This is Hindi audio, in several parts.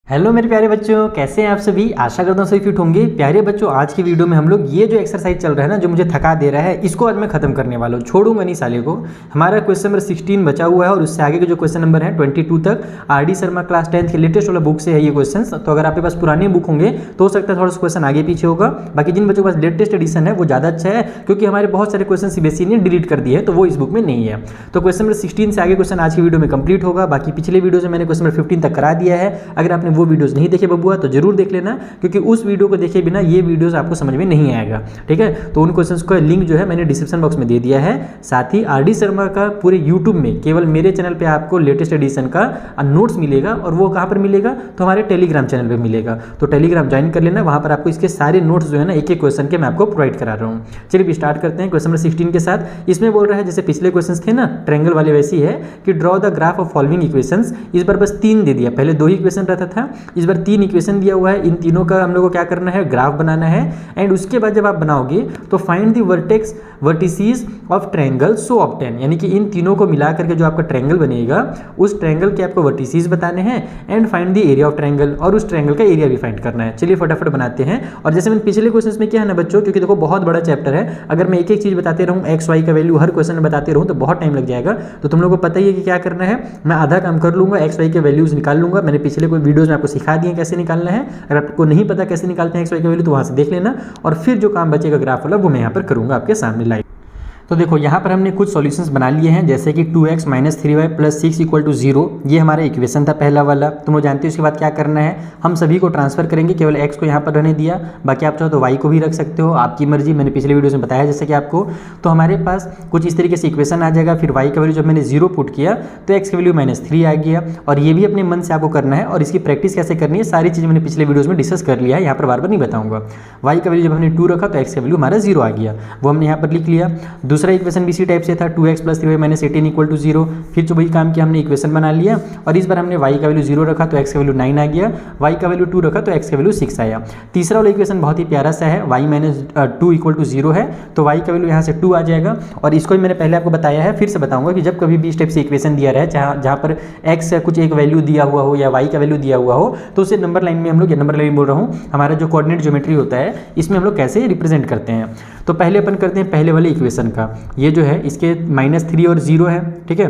हेलो मेरे प्यारे बच्चों, कैसे हैं आप सभी। आशा करता हूँ सभी फिट होंगे। प्यारे बच्चों, आज की वीडियो में हम लोग ये जो एक्सरसाइज चल रहा है ना, जो मुझे थका दे रहा है, इसको आज मैं खत्म करने वाला हूँ, छोड़ूंगा नहीं साले को। हमारा क्वेश्चन नंबर 16 बचा हुआ है और उससे आगे के जो क्वेश्चन नंबर है 22 तक आर.डी. शर्मा क्लास 10 के लेटेस्ट वाला बुक से है ये क्वेश्चन। तो अगर आपके पास पुराने बुक होंगे तो हो सकता है थोड़ा सा क्वेश्चन आगे पीछे होगा। बाकी जिन बच्चों के पास लेटेस्ट एडिशन है वो ज़्यादा अच्छा है, क्योंकि हमारे बहुत सारे क्वेश्चन सीबीएसई ने डिलीट कर दिए हैं, तो वो इस बुक में नहीं है। तो क्वेश्चन नंबर 16 से आगे क्वेश्चन आज की वीडियो में कंप्लीट होगा। बाकी पिछले वीडियो से मैंने क्वेश्चन नंबर 15 तक करा दिया है। अगर आपने वो वीडियोस नहीं देखे बबुआ तो जरूर देख लेना, क्योंकि उस वीडियो को देखे बिना ये वीडियोस आपको समझ में नहीं आएगा। ठीक है, तो उन क्वेश्चंस का लिंक जो है मैंने डिस्क्रिप्शन बॉक्स में दे दिया है। साथ ही आर.डी. शर्मा का पूरे यूट्यूब में केवल मेरे चैनल पे आपको लेटेस्ट एडिशन का नोट्स मिलेगा। और वो कहाँ पर मिलेगा, तो हमारे टेलीग्राम चैनल पर मिलेगा। तो टेलीग्राम ज्वाइन कर लेना, वहाँ पर आपको इसके सारे नोट्स जो है ना एक एक क्वेश्चन के मैं आपको प्रोवाइड करा रहा हूँ। चलिए स्टार्ट करते हैं क्वेश्चन नंबर 16 के साथ। इसमें बोल रहा है जैसे पिछले क्वेश्चन थे ना ट्रायंगल वाले, वैसी है कि draw the graph of following equations. इस बार बस 3 दे दिया, पहले 2 ही इक्वेशन रहता था, इस बार 3 इक्वेशन दिया हुआ है। इन तीनों का हम लोग को क्या करना है, ग्राफ बनाना है। एंड उसके बाद जब आप बनाओगे तो find the vertex vertices of triangle so obtain, यानी कि इन तीनों को मिला करके जो आपका ट्रायंगल बनेगा उस ट्रायंगल के आपको वर्टिसेस बताने हैं। And find the area of triangle, और उस ट्रायंगल का एरिया भी फाइंड करना है। चलिए फटाफट बनाते हैं। और जैसे मैंने पिछले क्वेश्चन में किया है ना बच्चों, क्योंकि देखो बहुत बड़ा चैप्टर है, अगर मैं एक एक चीज बताते रहूँ, एक्स वाई का वैल्यू हर क्वेश्चन में बताते रहूँ तो बहुत टाइम लग जाएगा। तो तुम लोग को पता ही है कि क्या करना है, मैं आधा काम कर लूंगा, एक्स वाई के वैल्यूज निकाल लूंगा। मैंने पिछले कोई वीडियोज में आपको सिखा दिए कैसे निकालना है। अगर आपको नहीं पता कैसे निकालते हैं एक्स वाई का वैल्यू तो वहाँ से देख लेना, और फिर जो काम बचेगा ग्राफ वाला वो मैं यहाँ पर करूँगा आपके सामने लाइव। तो देखो यहाँ पर हमने कुछ सॉल्यूशंस बना लिए हैं, जैसे कि 2x - 3y + 6 = 0। ये हमारा इक्वेशन था पहला वाला, तुम लोग जानते हो। उसके बाद क्या करना है, हम सभी को ट्रांसफर करेंगे, केवल x को यहाँ पर रहने दिया, बाकी आप चाहो तो y को भी रख सकते हो, आपकी मर्जी। मैंने पिछले वीडियो में बताया जैसे कि आपको। तो हमारे पास कुछ इस तरीके से इक्वेशन आ जाएगा। फिर y का वैल्यू जब मैंने 0 पुट किया तो x का वैल्यू -3 आ गया। और ये भी अपने मन से आपको करना है, और इसकी प्रैक्टिस कैसे करनी है सारी चीज़ मैंने पिछले वीडियोज़ में डिस्कस कर लिया है, यहाँ पर बार बार नहीं बताऊँगा। y का वैल्यू जब हमने 2 रखा तो x का वैल्यू हमारा 0 आ गया, वो हमने यहाँ पर लिख लिया। दूसरा इक्वेशन भी इसी टाइप से था, 2x + 3y - 18 = 0। फिर जो वही काम किया, हमने इक्वेशन बना लिया, और इस बार हमने y का वैल्यू 0 रखा तो x का वैल्यू 9 आ गया, y का वैल्यू 2 रखा तो x का वैल्यू 6 आया। तीसरा वाला इक्वेशन बहुत ही प्यारा सा है, y - 2 = 0 है, तो y का वैल्यू यहाँ से 2 आ जाएगा। और इसको भी मैंने पहले आपको बताया है, फिर से बताऊंगा कि जब कभी भी इस टाइप से इक्वेशन दिया रहे, जहाँ पर x का कुछ एक वैल्यू दिया हुआ हो या y का वैल्यू दिया हुआ हो, तो उसे नंबर लाइन में हम लोग, नंबर लाइन बोल रहा हूँ, हमारा जो कोऑर्डिनेट ज्योमेट्री होता है इसमें हम लोग कैसे रिप्रेजेंट करते हैं। तो पहले अपन करते हैं पहले वाले इक्वेशन का। ये जो है इसके -3 और 0 है, ठीक है।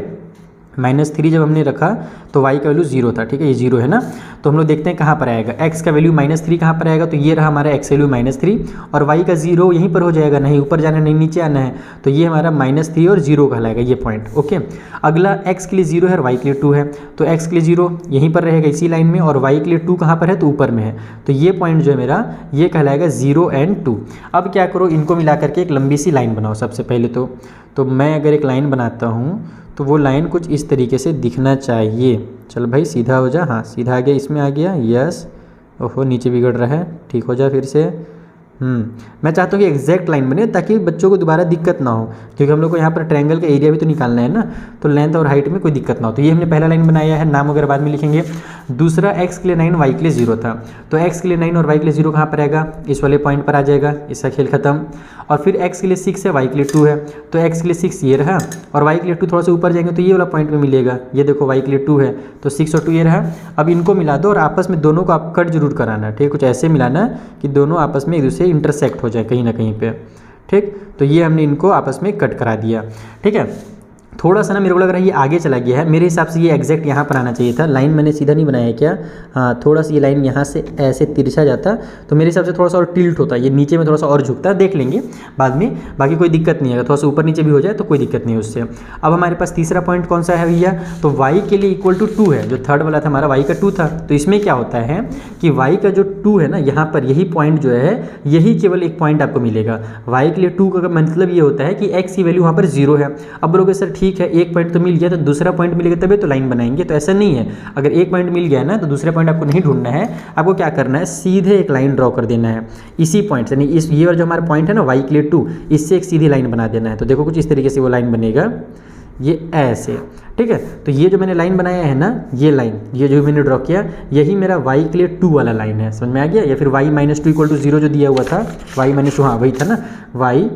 -3 जब हमने रखा तो y का वैल्यू 0 था, ठीक है, ये 0 है ना। तो हम लोग देखते हैं कहाँ पर आएगा, x का वैल्यू -3 कहाँ पर आएगा, तो ये रहा हमारा x वैल्यू -3, और y का 0 यहीं पर हो जाएगा, नहीं ऊपर जाना नहीं नीचे आना है, तो ये हमारा -3 और 0 कहलाएगा ये पॉइंट। ओके, अगला x के लिए 0 है और y के लिए 2 है, तो x के लिए 0 यहीं पर रहेगा इसी लाइन में, और y के लिए 2 कहाँ पर है, तो ऊपर में है, तो ये पॉइंट जो है मेरा ये कहलाएगा 0 और 2। अब क्या करो, इनको मिला करके एक लंबी सी लाइन बनाओ सबसे पहले। तो मैं अगर एक लाइन बनाता हूँ तो वो लाइन कुछ इस तरीके से दिखना चाहिए। चल भाई सीधा हो जा, हाँ सीधा आ गया, इसमें आ गया, यस। ओहो नीचे बिगड़ रहा है, ठीक हो जा फिर से। मैं चाहता हूँ कि एग्जैक्ट लाइन बने ताकि बच्चों को दोबारा दिक्कत ना हो, क्योंकि हम लोग को यहाँ पर ट्रायंगल का एरिया भी तो निकालना है ना, तो लेंथ और हाइट में कोई दिक्कत ना हो। तो ये हमने पहला लाइन बनाया है, नाम वगैरह बाद में लिखेंगे। दूसरा x के लिए 9 y के लिए 0 था, तो x के लिए 9 और y के लिए 0 कहाँ पर आएगा, इस वाले पॉइंट पर आ जाएगा, इसका खेल खत्म। और फिर x के लिए 6 है, y के लिए 2 है, तो x के लिए 6 ये रहा, और y के लिए 2 थोड़ा सा ऊपर जाएंगे तो ये वाला पॉइंट में मिलेगा, ये देखो y के लिए 2 है, तो 6 और 2 ये रहा। अब इनको मिला दो और आपस में दोनों को आप कट जरूर कराना, ठीक है, कुछ ऐसे मिलाना कि दोनों आपस में एक दूसरे इंटरसेक्ट हो जाए कहीं ना कहीं पे, ठीक। तो ये हमने इनको आपस में कट करा दिया, ठीक है। थोड़ा सा ना मेरे को लग रहा है ये आगे चला गया है, मेरे हिसाब से ये एग्जैक्ट यहाँ पर आना चाहिए था। लाइन मैंने सीधा नहीं बनाया क्या, हाँ थोड़ा सा ये लाइन यहाँ से ऐसे तिरछा जाता तो मेरे हिसाब से थोड़ा सा और टिल्ट होता, ये नीचे में थोड़ा सा और झुकता, देख लेंगे बाद में, बाकी कोई दिक्कत नहीं है। थोड़ा सा ऊपर नीचे भी हो जाए तो कोई दिक्कत नहीं है उससे। अब हमारे पास तीसरा पॉइंट कौन सा है भैया, तो y के लिए =2 है, जो थर्ड वाला था हमारा y का 2 था। तो इसमें क्या होता है कि y का जो 2 है ना, यहाँ पर यही पॉइंट जो है, यही केवल एक पॉइंट आपको मिलेगा। y के लिए 2 का मतलब ये होता है कि x की वैल्यू वहाँ पर 0 है। अब बोलोगे सर ठीक है, एक पॉइंट तो मिल गया, तो दूसरा पॉइंट मिलेगा तभी तो लाइन बनाएंगे, तो ऐसा नहीं है। अगर एक पॉइंट मिल गया ना तो दूसरा पॉइंट आपको नहीं ढूंढना है, आपको क्या करना है, सीधे एक लाइन ड्रॉ कर देना है इसी पॉइंट से, नहीं इस ये जो हमारा पॉइंट है ना y के लिए 2, इससे एक सीधी लाइन बना देना है। तो देखो कुछ इस तरीके से वो लाइन बनेगा, ये ऐसे, ठीक है। तो ये जो मैंने लाइन बनाया है ना, ये लाइन, ये जो मैंने ड्रॉ किया, यही मेरा y के लिए 2 वाला लाइन है, समझ में आ गया। या फिर y - 2 = 0 जो दिया हुआ था, y - 2, हाँ वही था ना, y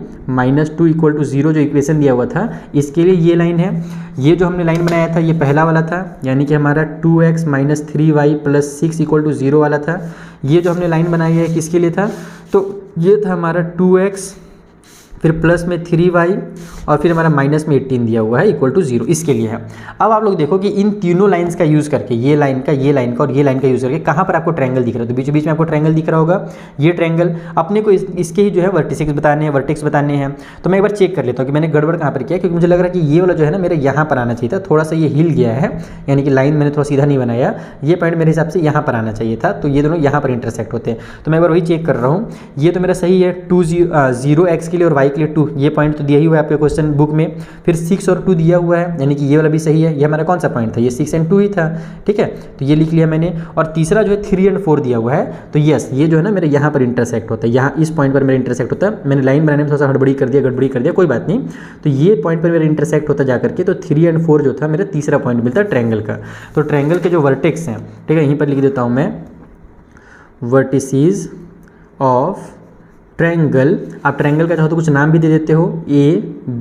- 2 = 0 जो इक्वेशन दिया हुआ था, इसके लिए ये लाइन है। ये जो हमने लाइन बनाया था ये पहला वाला था, यानी कि हमारा 2x - 3y + 6 = 0 वाला था। ये जो हमने लाइन बनाई है किसके लिए था, तो ये था हमारा 2x फिर प्लस में 3y और फिर हमारा माइनस में 18 दिया हुआ है = 0, इसके लिए है। अब आप लोग देखो कि इन तीनों लाइंस का यूज़ करके, ये लाइन का, ये लाइन का और ये लाइन का यूज़ करके कहाँ पर आपको ट्रायंगल दिख रहा है, तो बीच बीच में आपको ट्रायंगल दिख रहा होगा। ये ट्रायंगल अपने को इसके ही जो है वर्टिसेस बताने हैं, वर्टेक्स बताने हैं। तो मैं एक बार चेक कर लेता हूँ कि मैंने गड़बड़ कहाँ पर किया, क्योंकि मुझे लग रहा है कि ये वाला जो है ना मेरे यहाँ पर आना चाहिए था, थोड़ा सा ये हिल गया है, यानी कि लाइन मैंने थोड़ा सीधा नहीं बनाया। ये पॉइंट मेरे हिसाब से यहाँ पर आना चाहिए था, तो ये दोनों यहाँ पर इंटरसेक्ट होते हैं। तो मैं एक बार वही चेक कर रहा हूँ। ये तो मेरा सही है, 0x के लिए और y के लिए 2, ये पॉइंट तो दिया ही हुआ है आपके क्वेश्चन बुक में। फिर 6 और 2 दिया हुआ है, यानी कि ये वाला भी सही है। ये हमारा कौन सा पॉइंट था, ये 6 और 2 ही था, ठीक है। तो ये लिख लिया मैंने। और तीसरा जो है 3 और 4 दिया हुआ है, तो यस ये जो है ना मेरे यहाँ पर इंटरसेक्ट होता है, यहाँ इस पॉइंट पर मेरा इंटरसेक्ट होता है। मैंने लाइन बनाने में थोड़ा सा गड़बड़ी कर दिया, कोई बात नहीं। तो ये पॉइंट पर मेरा इंटरसेक्ट होता जा करके, तो 3 और 4 जो था मेरा तीसरा पॉइंट मिलता है ट्रायंगल का। तो ट्रायंगल के जो वर्टेक्स हैं, ठीक है, यहीं पर लिख देता हूँ मैं, वर्टिसेस ऑफ ट्रायंगल। आप ट्रायंगल का चाहो तो कुछ नाम भी दे देते हो, A,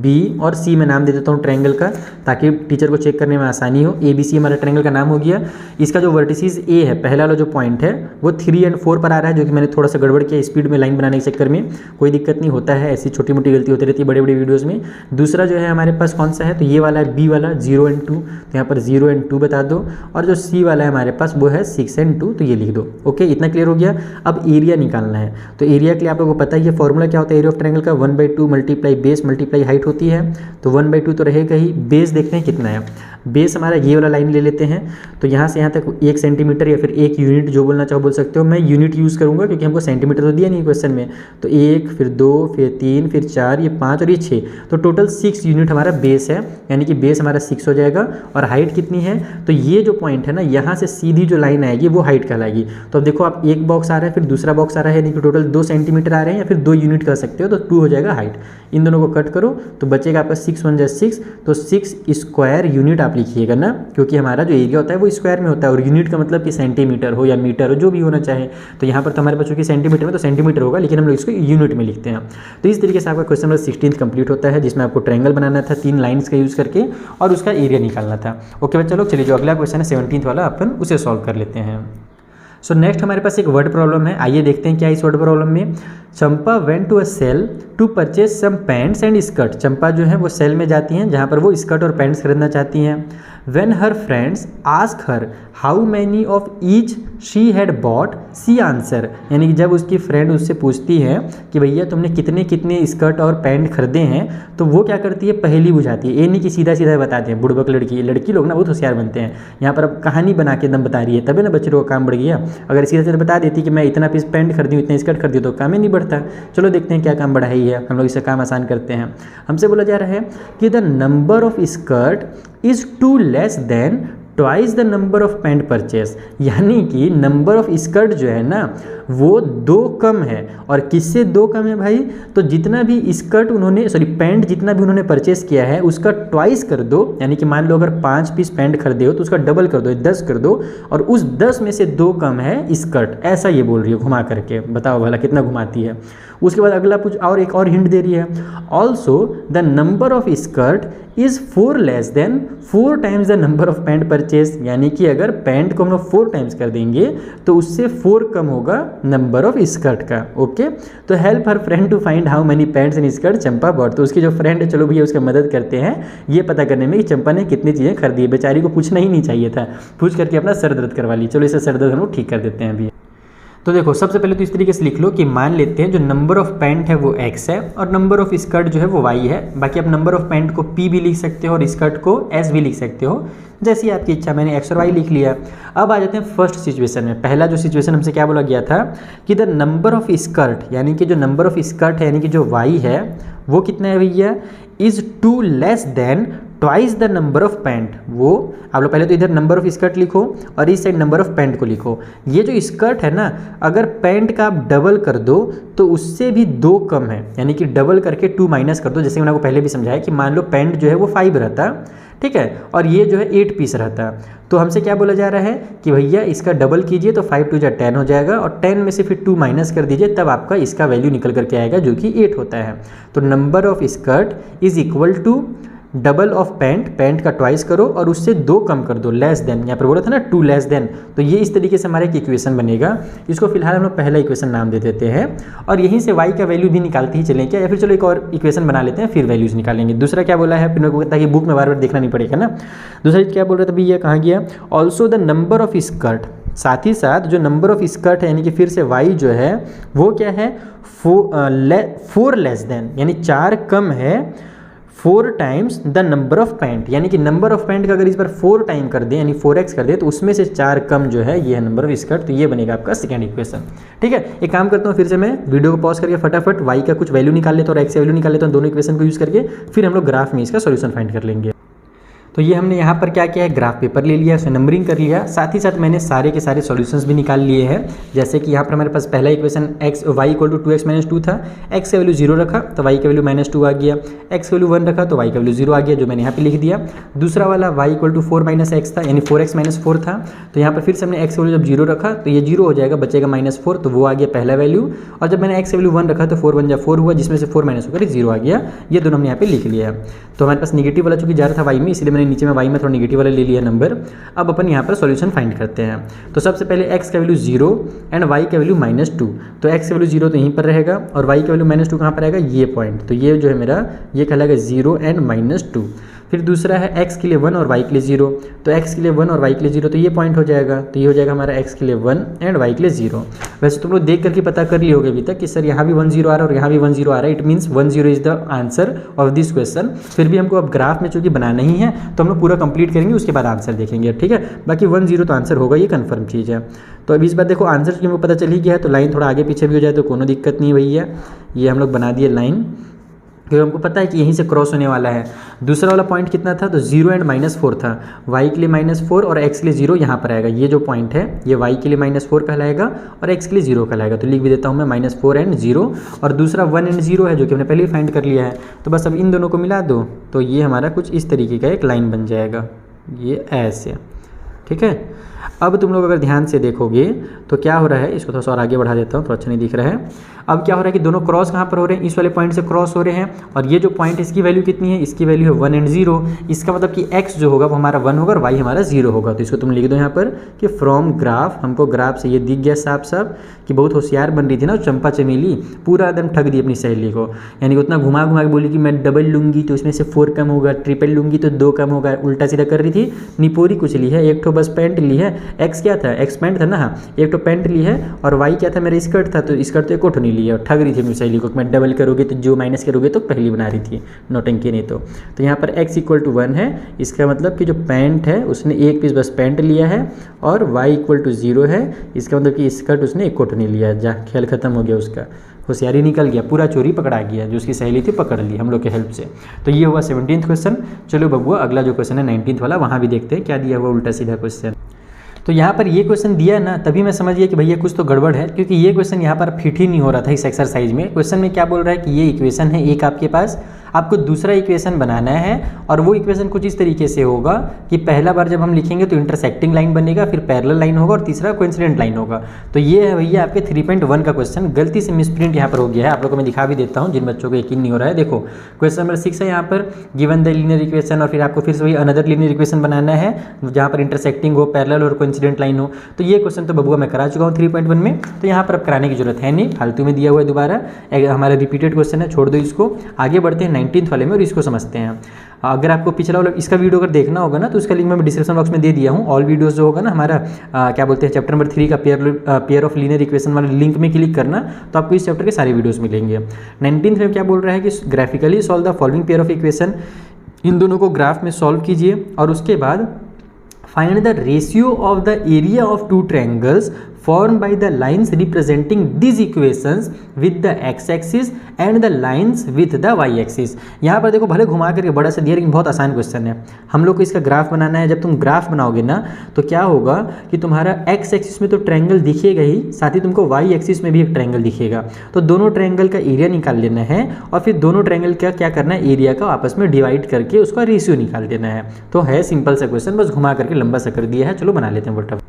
B और C में नाम दे देता हूँ ट्रायंगल का, ताकि टीचर को चेक करने में आसानी हो। ABC हमारा ट्रायंगल का नाम हो गया। इसका जो वर्टिसेस A है, पहला वाला जो पॉइंट है वो 3 और 4 पर आ रहा है, जो कि मैंने थोड़ा सा गड़बड़ किया स्पीड में लाइन बनाने के चक्कर में। कोई दिक्कत नहीं, होता है, ऐसी छोटी मोटी गलती होती रहती है बड़े बड़े वीडियोज़ में। दूसरा जो है हमारे पास कौन सा है, तो ये वाला है B वाला, 0 और 2, तो यहाँ पर 0 और 2 बता दो। और जो C वाला है हमारे पास वो है 6 और 2, तो ये लिख दो। ओके, इतना क्लियर हो गया। अब एरिया निकालना है, तो एरिया के लिए आप लोगों को पता है ये फॉर्मूला क्या होता है एरिया ऑफ ट्रायंगल का, 1/2 मल्टीप्लाई बेस मल्टीप्लाई हाइट होती है। तो 1/2 तो रहेगा ही, बेस देखते हैं कितना है। बेस हमारा ये वाला लाइन ले लेते हैं, तो यहाँ से यहाँ तक 1 सेंटीमीटर या फिर 1 यूनिट जो बोलना चाहो बोल सकते हो। मैं यूनिट यूज़ करूँगा क्योंकि हमको सेंटीमीटर तो दिया नहीं क्वेश्चन में। तो 1 फिर 2 फिर 3 फिर 4 ये 5 और ये 6, तो टोटल 6 यूनिट हमारा बेस है, यानी कि बेस हमारा 6 हो जाएगा। और हाइट कितनी है, तो ये जो पॉइंट है ना, यहाँ से सीधी जो लाइन आएगी वो हाइट कहलाएगी। तो अब देखो आप, एक बॉक्स आ रहा है फिर दूसरा बॉक्स आ रहा है, यानी कि टोटल 2 सेंटीमीटर आ रहे हैं या फिर 2 यूनिट कह सकते हो, तो 2 हो जाएगा हाइट। इन दोनों को कट करो तो बचेगा आपका 6 × 6, तो 6 स्क्वायर यूनिट आप लिखिएगा ना, क्योंकि हमारा जो एरिया होता है वो स्क्वायर में होता है, और यूनिट का मतलब कि सेंटीमीटर हो या मीटर हो, जो भी होना चाहे। तो यहाँ पर तो हमारे बच्चों की सेंटीमीटर में तो सेंटीमीटर होगा, लेकिन हम लोग इसको यूनिट में लिखते हैं। तो इस तरीके से आपका क्वेश्चन नंबर 16 कंप्लीट होता है, जिसमें आपको ट्रायंगल बनाना था 3 लाइन्स का यूज़ करके और उसका एरिया निकालना था। ओके बच्चा लोग, चलिए जो अगला क्वेश्चन है 17th वाला, अपन उसे सॉल्व कर लेते हैं। सो नेक्स्ट हमारे पास एक वर्ड प्रॉब्लम है, आइए देखते हैं क्या इस वर्ड प्रॉब्लम में। Champa went to a sale to purchase some pants and skirt. Champa जो है वो सेल में जाती हैं जहाँ पर वो स्कर्ट और पैंट्स खरीदना चाहती हैं। When her friends ask her how many of each she had bought, she answer, यानी कि जब उसकी फ्रेंड उससे पूछती है कि भैया तुमने कितने कितने स्कर्ट और पैंट खरीदे हैं, तो वो क्या करती है, पहेली बुझाती है। ये नहीं कि सीधा सीधा बताते हैं, बुड़बक लड़की लोग ना बहुत होशियार बनते हैं। यहाँ पर अब कहानी बना के एकदम बता रही है, तभी ना बच्चे लोगों का काम बढ़ गया। अगर सीधा सीधा बता देती कि मैं इतना पीस पैंट खरीदी हूँ, इतना स्कर्ट खरीदी, तो काम ही नहीं बढ़ता। चलो देखते हैं क्या काम बढ़ा ही है, हम लोग इससे काम आसान करते हैं। हमसे बोला जा रहा है कि the number of skirt is 2 less than twice the number of pant purchase, यानी कि नंबर ऑफ स्कर्ट जो है ना वो 2 कम है। और किससे 2 कम है भाई, तो जितना भी स्कर्ट उन्होंने पैंट जितना भी उन्होंने परचेस किया है उसका ट्वाइस कर दो, यानी कि मान लो अगर 5 पीस पैंट खरीदे हो तो उसका डबल कर दो, 10 कर दो, और उस 10 में से 2 कम है स्कर्ट। ऐसा ये बोल रही है घुमा करके, बताओ भला कितना घुमाती है। उसके बाद अगला कुछ और, एक और हिंट दे रही है, also the number of skirt is 4 less than 4 times the number of pant purchase, यानी कि अगर पैंट को हम लोग 4 टाइम्स कर देंगे तो उससे 4 कम होगा नंबर ऑफ स्कर्ट का। ओके, तो help her friend to find how many pants and skirt Champa bought. तो उसकी जो फ्रेंड है, चलो भैया उसका मदद करते हैं ये पता करने में कि चंपा ने कितनी चीज़ें खरीदी है। बेचारी को पूछना ही नहीं चाहिए था, पूछ करके अपना सर दर्द करवा ली। चलो इसे सर दर्द हम लोग ठीक कर देते हैं अभी। तो देखो सबसे पहले तो इस तरीके से लिख लो कि मान लेते हैं जो नंबर ऑफ पैंट है वो x है और नंबर ऑफ स्कर्ट जो है वो y है। बाकी आप नंबर ऑफ पैंट को p भी लिख सकते हो और स्कर्ट को s भी लिख सकते हो, जैसी आपकी इच्छा। मैंने x और y लिख लिया। अब आ जाते हैं फर्स्ट सिचुएशन में। पहला जो सिचुएशन हमसे क्या बोला गया था कि द नंबर ऑफ स्कर्ट, यानी कि जो नंबर ऑफ स्कर्ट है यानी कि जो y है वो कितना है भैया, is 2 less than twice the number of pant, वो आप लोग पहले तो इधर नंबर ऑफ स्कर्ट लिखो और इस साइड नंबर ऑफ पैंट को लिखो। ये जो स्कर्ट है ना, अगर पैंट का आप डबल कर दो तो उससे भी 2 कम है, यानी कि डबल करके 2 माइनस कर दो। जैसे मैंने आपको पहले भी समझाया कि मान लो पैंट जो है वो 5 रहता, ठीक है, और ये जो है 8 पीस रहता, तो हमसे क्या बोला जा रहा है कि भैया इसका डबल कीजिए तो 5 2 10 हो जाएगा, और 10 में से फिर 2 माइनस कर दीजिए, तब आपका इसका वैल्यू निकल करके आएगा जो कि 8 होता है। तो number of skirt is equal to double of pant, pant का ट्वाइस करो और उससे 2 कम कर दो, लेस देन, यहाँ पर बोला था ना 2 लेस देन, तो ये इस तरीके से हमारा एक इक्वेशन बनेगा। इसको फिलहाल हम लोग पहला इक्वेशन नाम दे देते हैं और यहीं से y का वैल्यू भी निकालते ही चलें क्या, या फिर चलो एक और इक्वेशन बना लेते हैं फिर वैल्यूज निकालेंगे। दूसरा क्या बोला है, फिर ताकि बुक में बार बार देखना नहीं पड़ेगा ना। दूसरा क्या बोल रहा था भैया, कहाँ गया, also the number of skirt, साथ ही साथ जो नंबर ऑफ स्कर्ट है यानी कि फिर से y जो है वो क्या है 4 लेस देन, यानी 4 कम है 4 times the number of pant, यानी कि नंबर ऑफ पैंट का अगर इस बार 4 टाइम कर दें यानी 4x कर दे तो उसमें से 4 कम जो है ये है नंबर ऑफ स्कर्ट, तो ये बनेगा आपका सेकंड इक्वेशन। ठीक है, एक काम करता हूँ फिर से मैं वीडियो को पॉज करके फटाफट y का कुछ वैल्यू निकाल लेता हूँ और x का वैल्यू निकाल लेता हूँ, दोनों इक्वेशन को यूज़ करके फिर हम लोग ग्राफ में इसका सोल्यूशन फाइंड कर लेंगे। तो ये हमने यहाँ पर क्या किया है, ग्राफ पेपर ले लिया, उसे नंबरिंग कर लिया, साथ ही साथ मैंने सारे के सारे सॉल्यूशंस भी निकाल लिए हैं। जैसे कि यहाँ पर हमारे पास पहला equation y equal to 2x minus 2 था, x का वैल्यू 0 रखा तो y का वैल्यू -2 आ गया, x का वैल्यू 1 रखा तो y का वैल्यू 0 आ गया, जो मैंने यहाँ पे लिख दिया। दूसरा वाला y equal to 4 minus x था, यानी 4x माइनस 4 था, तो यहाँ पर फिर से हमने x का वैल्यू जब 0 रखा तो ये 0 हो जाएगा, बचेगा -4, तो वो आ गया पहला वैल्यू। और जब मैंने x का वैल्यू 1 रखा तो 4 1 4 हुआ, जिसमें से 4 माइनस होकर 0 आ गया, ये दोनों हमने यहाँ पे लिख लिया। तो हमारे पास निगेटिव वाला चूंकि जा रहा था y में, इसलिए मैंने नीचे में y में थोड़ा निगेटिव वाला ले लिया नंबर। अब अपन यहाँ पर सॉल्यूशन फाइंड करते हैं। तो सबसे पहले x का वैल्यू 0 एंड y का वैल्यू -2, तो x का वैल्यू 0 तो यहीं पर रहेगा और y का वैल्यू -2 कहाँ पर आएगा, ये पॉइंट, तो ये जो है मेरा ये कहलाएगा 0 एंड -2। फिर दूसरा है x के लिए 1 और y के लिए 0, तो x के लिए 1 और y के लिए 0, तो ये पॉइंट हो जाएगा, तो ये हो जाएगा हमारा x के लिए 1 एंड y के लिए 0। वैसे तुम लोग देख करके पता कर लिए होगे अभी तक कि सर यहाँ भी 1 0 आ रहा है और यहाँ भी 1 0 आ रहा है, it means 1 0 is the answer of this question. फिर भी हमको अब ग्राफ में चूंकि बनाना ही है तो हम लोग पूरा कंप्लीट करेंगे, उसके बाद आंसर देखेंगे, ठीक है। बाकी 1 0 तो आंसर होगा, ये कन्फर्म चीज़ है। तो अभी इस बार देखो आंसर क्योंकि हमको पता चल ही गया है, तो लाइन थोड़ा आगे पीछे भी हो जाए तो कोनो दिक्कत नहीं भैया, ये हम लोग बना दिए लाइन, क्योंकि हमको पता है कि यहीं से क्रॉस होने वाला है। दूसरा वाला पॉइंट कितना था, तो 0 एंड -4 था, y के लिए -4 और x के लिए 0 यहाँ पर आएगा, ये जो पॉइंट है ये y के लिए -4 कहलाएगा और x के लिए 0 कहलाएगा, तो लिख भी देता हूँ मैं -4 एंड 0। और दूसरा 1 एंड 0 है जो कि हमने पहले ही फाइंड कर लिया है, तो बस अब इन दोनों को मिला दो तो ये हमारा कुछ इस तरीके का एक लाइन बन जाएगा, ये ऐसे, ठीक है। अब तुम लोग अगर ध्यान से देखोगे तो क्या हो रहा है, इसको थोड़ा सा और आगे बढ़ा देता हूँ, थोड़ा अच्छा नहीं दिख रहा है। अब क्या हो रहा है कि दोनों क्रॉस कहाँ पर हो रहे हैं, इस वाले पॉइंट से क्रॉस हो रहे हैं, और ये जो पॉइंट इसकी वैल्यू कितनी है, इसकी वैल्यू है 1 एंड 0। इसका मतलब कि x जो होगा वो हमारा 1 होगा और y हमारा 0 होगा। तो इसको तुम लिख दो यहाँ पर कि फ्रॉम ग्राफ, हमको ग्राफ से ये दिख गया साफ साफ कि बहुत होशियार बन रही थी ना चंपा चमेली, पूरा एकदम ठग दी अपनी सहेली को, यानी कि उतना घुमा घुमा के बोली कि मैं डबल लूँगी तो इसमें से 4 कम होगा, ट्रिपल लूँगी तो 2 कम होगा, उल्टा सीधा कर रही थी। निपोरी कुछ ली है, एक तो बस पैंट ली है, x क्या था, x पैंट था ना, हाँ एक तो पैंट ली है, और y क्या था मेरा स्कर्ट था, तो स्कर्ट तो एक नहीं लिया और ठग रही थी अपनी सहेली को, मैं डबल करोगे तो जो माइनस करोगे तो पहली बना रही थी, नौटंकी नहीं तो यहाँ पर x इक्वल टू 1 है, इसका मतलब कि जो पैंट है उसने एक पीस बस पैंट लिया है, और y इक्वल टू 0 है, इसका मतलब कि स्कर्ट उसने एक कोट नहीं लिया, जा खेल खत्म हो गया उसका, होशियारी निकल गया, पूरा चोरी पकड़ा गया, जो उसकी सहेली थी पकड़ ली हम लोग के हेल्प से। तो ये हुआ 17th क्वेश्चन। चलो बबुआ अगला जो क्वेश्चन है 19th वाला, वहाँ भी देखते हैं क्या दिया हुआ उल्टा सीधा क्वेश्चन। तो यहाँ पर ये क्वेश्चन दिया ना, तभी मैं समझ गया कि भैया कुछ तो गड़बड़ है, क्योंकि ये क्वेश्चन यहाँ पर फिट ही नहीं हो रहा था इस एक्सरसाइज में। क्वेश्चन में क्या बोल रहा है कि ये इक्वेशन है एक आपके पास, आपको दूसरा इक्वेशन बनाना है, और वो इक्वेशन कुछ इस तरीके से होगा कि पहला बार जब हम लिखेंगे तो इंटरसेक्टिंग लाइन बनेगा, फिर पैरेलल लाइन होगा और तीसरा कोइंसिडेंट लाइन होगा। तो ये है भैया आपके 3.1 का क्वेश्चन, गलती से मिसप्रिंट यहाँ पर हो गया है, आप लोगों को मैं दिखा भी देता हूँ जिन बच्चों को यकीन नहीं हो रहा है। देखो क्वेश्चन नंबर 6 है यहाँ पर, गिवन द लीनियर इक्वेशन, और फिर आपको फिर से वही अनदर लीनियर इक्वेशन बनाना है जहाँ पर इंटरसेक्टिंग हो, पैरेलल और कोइंसिडेंट लाइन हो। तो ये क्वेश्चन तो बबुआ मैं करा चुका हूँ 3.1 में, तो यहाँ पर अब कराने की जरूरत है नहीं, फालतू में दिया हुआ है दोबारा, हमारा रिपीटेड क्वेश्चन है, छोड़ दो इसको। आगे बढ़ते हैं 19th वाले में और इसको समझते हैं। अगर आपको पिछला वाला इसका वीडियो अगर देखना होगा ना तो उसका लिंक मैं डिस्क्रिप्शन बॉक्स में दे दिया हूँ। ऑल वीडियोस जो होगा ना हमारा क्या बोलते हैं चैप्टर नंबर 3 का पेयर ऑफ लीनियर इक्वेशन वाले लिंक में क्लिक करना तो आपको इस चैप्टर के सारे वीडियोस मिलेंगे। 19th में क्या बोल रहा है कि graphically solve the following pair of equation, इन दोनों को ग्राफ में सॉल्व कीजिए और उसके बाद find the ratio of the area of two triangles form by the lines representing this equations with the X axis and the lines with the Y axis. यहाँ पर देखो भले घुमा करके बड़ा सा दिया लेकिन बहुत आसान क्वेश्चन है। हम लोग को इसका ग्राफ बनाना है। जब तुम ग्राफ बनाओगे ना तो क्या होगा कि तुम्हारा एक्स एक्सिस में तो ट्रायंगल दिखेगा ही, साथ ही तुमको वाई एक्सिस में भी एक ट्रायंगल दिखेगा। तो दोनों ट्रायंगल का एरिया निकाल लेना है और फिर दोनों ट्रायंगल का क्या करना है, एरिया का आपस में डिवाइड करके उसका रेशियो निकाल देना है। तो है सिंपल सा क्वेश्चन, बस घुमा करके लंबा सा कर दिया है। चलो बना लेते हैं फटाफट।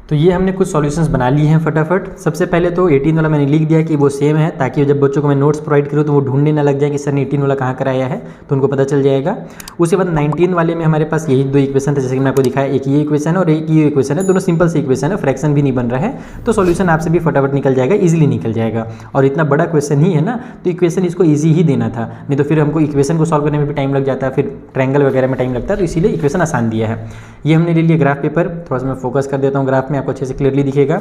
तो ये हमने कुछ सॉल्यूशंस बना लिए हैं फटाफट। सबसे पहले तो 18 वाला मैंने लिख दिया कि वो सेम है, ताकि जब बच्चों को मैं नोट्स प्रोवाइड करूँ तो वो ढूंढने ना लग जाए कि सर ने 18 वाला कहाँ कराया है, तो उनको पता चल जाएगा। उसके बाद 19 वाले में हमारे पास यही 2 इक्वेशन थे, जैसे कि मैं आपको दिखाया, एक ये इक्वेशन है और एक ये इक्वेशन है। दोनों सिंपल से इक्वेशन है, फ्रैक्शन भी नहीं बन रहा है, तो सॉल्यूशन आपसे भी फटाफट निकल जाएगा, ईजिली निकल जाएगा। और इतना बड़ा क्वेश्चन ही है ना, तो इक्वेशन इसको ईजी ही देना था, नहीं तो फिर हमको इक्वेशन को सॉल्व करने में भी टाइम लग जाता है, फिर ट्रायंगल वगैरह में टाइम लगता है, तो इसीलिए इक्वेशन आसान दिया है। ये हमने ले लिया ग्राफ पेपर। थोड़ा सा मैं फोकस कर देता हूँ ग्राफ में, आपको अच्छे से क्लियरली दिखेगा।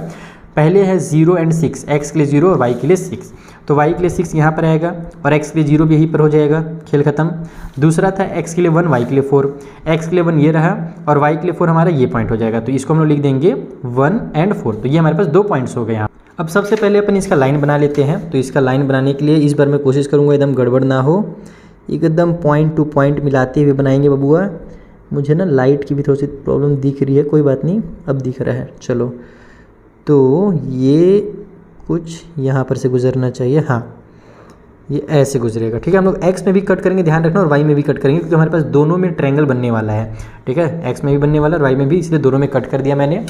पहले है 0 एंड 6, एक्स के लिए 0 और वाई के लिए 6। तो वाई के लिए 6 यहाँ पर आएगा और एक्स के लिए 0 भी यहीं पर हो जाएगा, खेल खत्म। दूसरा था एक्स के लिए 1, वाई के लिए 4। एक्स के लिए 1 ये रहा और वाई के लिए 4 हमारा ये पॉइंट हो जाएगा, तो इसको हम लोग लिख देंगे 1 एंड 4। तो ये हमारे पास 2 पॉइंट्स हो गए यहाँ। अब सबसे पहले अपन इसका लाइन बना लेते हैं। तो इसका लाइन बनाने के लिए इस बार मैं कोशिश करूँगा एकदम गड़बड़ ना हो, एकदम पॉइंट टू पॉइंट मिलाते हुए बनाएंगे बबुआ। मुझे ना लाइट की भी थोड़ी सी प्रॉब्लम दिख रही है, कोई बात नहीं, अब दिख रहा है। चलो, तो ये कुछ यहाँ पर से गुजरना चाहिए, हाँ ये ऐसे गुजरेगा, ठीक है। हम लोग एक्स में भी कट करेंगे, ध्यान रखना, और वाई में भी कट करेंगे, क्योंकि हमारे पास दोनों में ट्रायंगल बनने वाला है, ठीक है। एक्स में भी बनने वाला है और वाई में भी, इसलिए दोनों में कट कर दिया मैंने।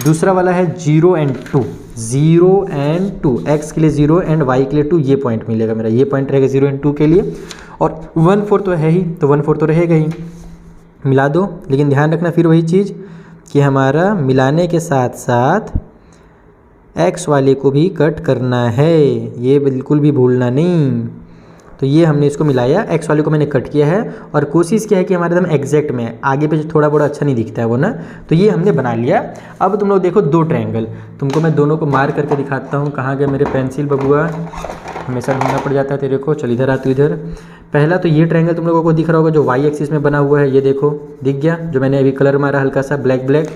दूसरा वाला है 0 एंड 2, 0 एंड 2, एक्स के लिए 0 एंड वाई के लिए 2, ये पॉइंट मिलेगा मेरा, ये पॉइंट रहेगा 0 एंड 2 के लिए। और 1/4 तो है ही, तो 1/4 तो रहेगा ही, मिला दो। लेकिन ध्यान रखना फिर वही चीज़ कि हमारा मिलाने के साथ साथ एक्स वाले को भी कट करना है, ये बिल्कुल भी भूलना नहीं। तो ये हमने इसको मिलाया, एक्स वाले को मैंने कट किया है और कोशिश किया है कि हमारे एकदम एग्जैक्ट में, आगे पे थोड़ा बड़ा अच्छा नहीं दिखता है वो ना, तो ये हमने बना लिया। अब तुम लोग देखो 2 ट्रायंगल, तुमको मैं दोनों को मार करके दिखाता हूँ। कहाँ गया मेरे पेंसिल बबुआ, हमेशा ढूंढना पड़ जाता है तेरे को। चल इधर आ तू इधर। पहला तो ये ट्रायंगल तुम लोगों को दिख रहा होगा जो वाई एक्सिस में बना हुआ है, ये देखो दिख गया, जो मैंने अभी कलर मारा हल्का सा ब्लैक ब्लैक।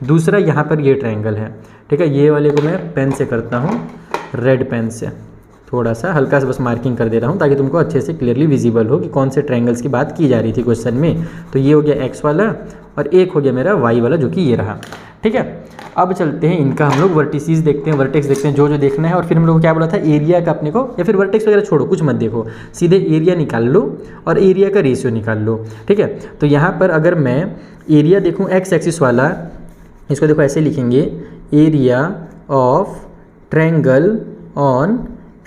दूसरा यहाँ पर ये ट्रायंगल है, ठीक है। ये वाले को मैं पेन से करता हूँ, रेड पेन से थोड़ा सा हल्का सा बस मार्किंग कर दे रहा हूँ, ताकि तुमको अच्छे से क्लियरली विजिबल हो कि कौन से ट्रायंगल्स की बात की जा रही थी क्वेश्चन में। तो ये हो गया एक्स वाला और एक हो गया मेरा वाई वाला, जो कि ये रहा, ठीक है। अब चलते हैं इनका हम लोग वर्टिसेस देखते हैं, वर्टेक्स देखते हैं, जो जो देखना है। और फिर हम लोग को क्या बोला था, एरिया का अपने को, या फिर वर्टेक्स वगैरह छोड़ो, कुछ मत देखो, सीधे एरिया निकाल लो और एरिया का रेशियो निकाल लो, ठीक है। तो यहाँ पर अगर मैं एरिया देखूँ एक्स एक्सिस वाला, इसको देखो ऐसे लिखेंगे, area of triangle on